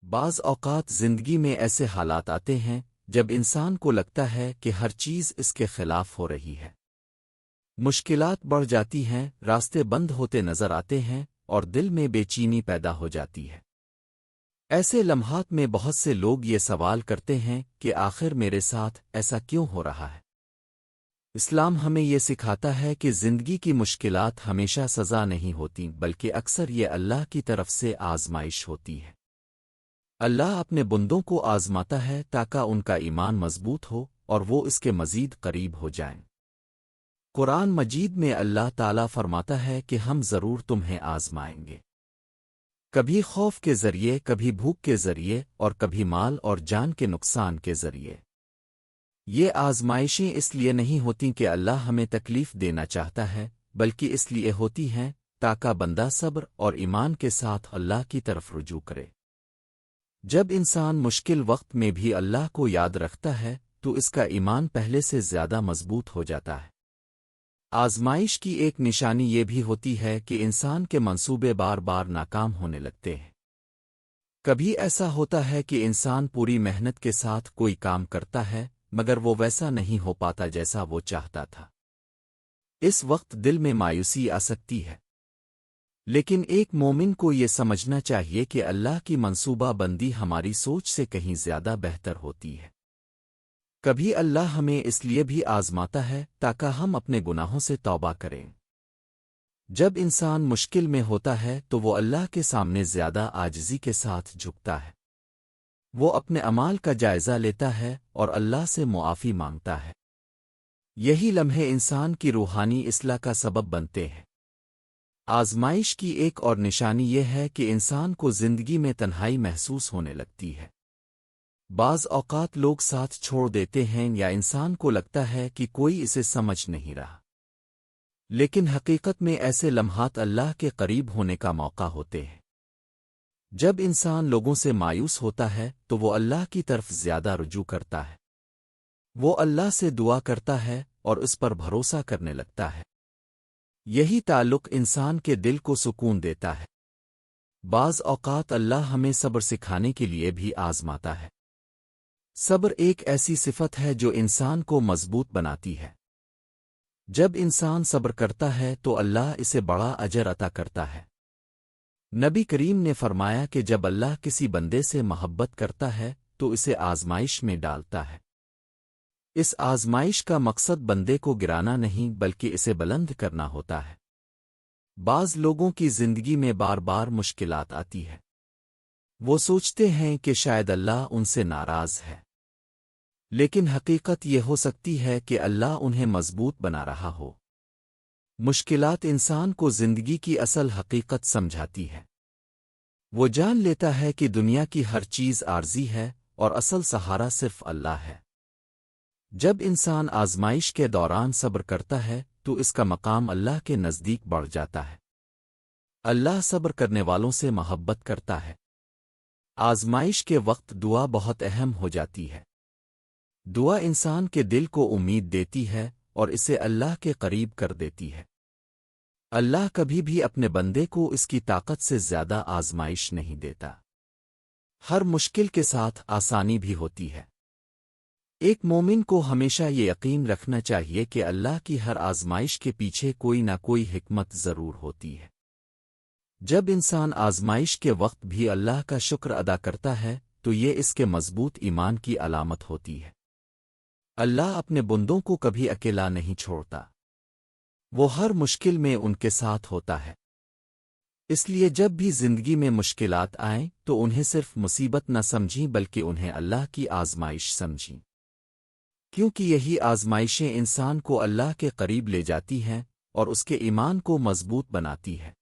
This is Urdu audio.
بعض اوقات زندگی میں ایسے حالات آتے ہیں جب انسان کو لگتا ہے کہ ہر چیز اس کے خلاف ہو رہی ہے۔ مشکلات بڑھ جاتی ہیں، راستے بند ہوتے نظر آتے ہیں اور دل میں بے چینی پیدا ہو جاتی ہے۔ ایسے لمحات میں بہت سے لوگ یہ سوال کرتے ہیں کہ آخر میرے ساتھ ایسا کیوں ہو رہا ہے؟ اسلام ہمیں یہ سکھاتا ہے کہ زندگی کی مشکلات ہمیشہ سزا نہیں ہوتی، بلکہ اکثر یہ اللہ کی طرف سے آزمائش ہوتی ہے۔ اللہ اپنے بندوں کو آزماتا ہے تاکہ ان کا ایمان مضبوط ہو اور وہ اس کے مزید قریب ہو جائیں۔ قرآن مجید میں اللہ تعالیٰ فرماتا ہے کہ ہم ضرور تمہیں آزمائیں گے، کبھی خوف کے ذریعے، کبھی بھوک کے ذریعے اور کبھی مال اور جان کے نقصان کے ذریعے۔ یہ آزمائشیں اس لیے نہیں ہوتیں کہ اللہ ہمیں تکلیف دینا چاہتا ہے، بلکہ اس لیے ہوتی ہیں تاکہ بندہ صبر اور ایمان کے ساتھ اللہ کی طرف رجوع کرے۔ جب انسان مشکل وقت میں بھی اللہ کو یاد رکھتا ہے تو اس کا ایمان پہلے سے زیادہ مضبوط ہو جاتا ہے۔ آزمائش کی ایک نشانی یہ بھی ہوتی ہے کہ انسان کے منصوبے بار بار ناکام ہونے لگتے ہیں۔ کبھی ایسا ہوتا ہے کہ انسان پوری محنت کے ساتھ کوئی کام کرتا ہے مگر وہ ویسا نہیں ہو پاتا جیسا وہ چاہتا تھا۔ اس وقت دل میں مایوسی آ سکتی ہے، لیکن ایک مومن کو یہ سمجھنا چاہیے کہ اللہ کی منصوبہ بندی ہماری سوچ سے کہیں زیادہ بہتر ہوتی ہے۔ کبھی اللہ ہمیں اس لیے بھی آزماتا ہے تاکہ ہم اپنے گناہوں سے توبہ کریں۔ جب انسان مشکل میں ہوتا ہے تو وہ اللہ کے سامنے زیادہ عاجزی کے ساتھ جھکتا ہے۔ وہ اپنے اعمال کا جائزہ لیتا ہے اور اللہ سے معافی مانگتا ہے۔ یہی لمحے انسان کی روحانی اصلاح کا سبب بنتے ہیں۔ آزمائش کی ایک اور نشانی یہ ہے کہ انسان کو زندگی میں تنہائی محسوس ہونے لگتی ہے۔ بعض اوقات لوگ ساتھ چھوڑ دیتے ہیں یا انسان کو لگتا ہے کہ کوئی اسے سمجھ نہیں رہا، لیکن حقیقت میں ایسے لمحات اللہ کے قریب ہونے کا موقع ہوتے ہیں۔ جب انسان لوگوں سے مایوس ہوتا ہے تو وہ اللہ کی طرف زیادہ رجوع کرتا ہے۔ وہ اللہ سے دعا کرتا ہے اور اس پر بھروسہ کرنے لگتا ہے۔ یہی تعلق انسان کے دل کو سکون دیتا ہے۔ بعض اوقات اللہ ہمیں صبر سکھانے کے لیے بھی آزماتا ہے۔ صبر ایک ایسی صفت ہے جو انسان کو مضبوط بناتی ہے۔ جب انسان صبر کرتا ہے تو اللہ اسے بڑا اجر عطا کرتا ہے۔ نبی کریم نے فرمایا کہ جب اللہ کسی بندے سے محبت کرتا ہے تو اسے آزمائش میں ڈالتا ہے۔ اس آزمائش کا مقصد بندے کو گرانا نہیں بلکہ اسے بلند کرنا ہوتا ہے۔ بعض لوگوں کی زندگی میں بار بار مشکلات آتی ہے۔ وہ سوچتے ہیں کہ شاید اللہ ان سے ناراض ہے، لیکن حقیقت یہ ہو سکتی ہے کہ اللہ انہیں مضبوط بنا رہا ہو۔ مشکلات انسان کو زندگی کی اصل حقیقت سمجھاتی ہے۔ وہ جان لیتا ہے کہ دنیا کی ہر چیز عارضی ہے اور اصل سہارا صرف اللہ ہے۔ جب انسان آزمائش کے دوران صبر کرتا ہے تو اس کا مقام اللہ کے نزدیک بڑھ جاتا ہے۔ اللہ صبر کرنے والوں سے محبت کرتا ہے۔ آزمائش کے وقت دعا بہت اہم ہو جاتی ہے۔ دعا انسان کے دل کو امید دیتی ہے اور اسے اللہ کے قریب کر دیتی ہے۔ اللہ کبھی بھی اپنے بندے کو اس کی طاقت سے زیادہ آزمائش نہیں دیتا۔ ہر مشکل کے ساتھ آسانی بھی ہوتی ہے۔ ایک مومن کو ہمیشہ یہ یقین رکھنا چاہیے کہ اللہ کی ہر آزمائش کے پیچھے کوئی نہ کوئی حکمت ضرور ہوتی ہے۔ جب انسان آزمائش کے وقت بھی اللہ کا شکر ادا کرتا ہے تو یہ اس کے مضبوط ایمان کی علامت ہوتی ہے۔ اللہ اپنے بندوں کو کبھی اکیلا نہیں چھوڑتا، وہ ہر مشکل میں ان کے ساتھ ہوتا ہے۔ اس لیے جب بھی زندگی میں مشکلات آئیں تو انہیں صرف مصیبت نہ سمجھیں بلکہ انہیں اللہ کی آزمائش سمجھیں، کیونکہ یہی آزمائشیں انسان کو اللہ کے قریب لے جاتی ہیں اور اس کے ایمان کو مضبوط بناتی ہے۔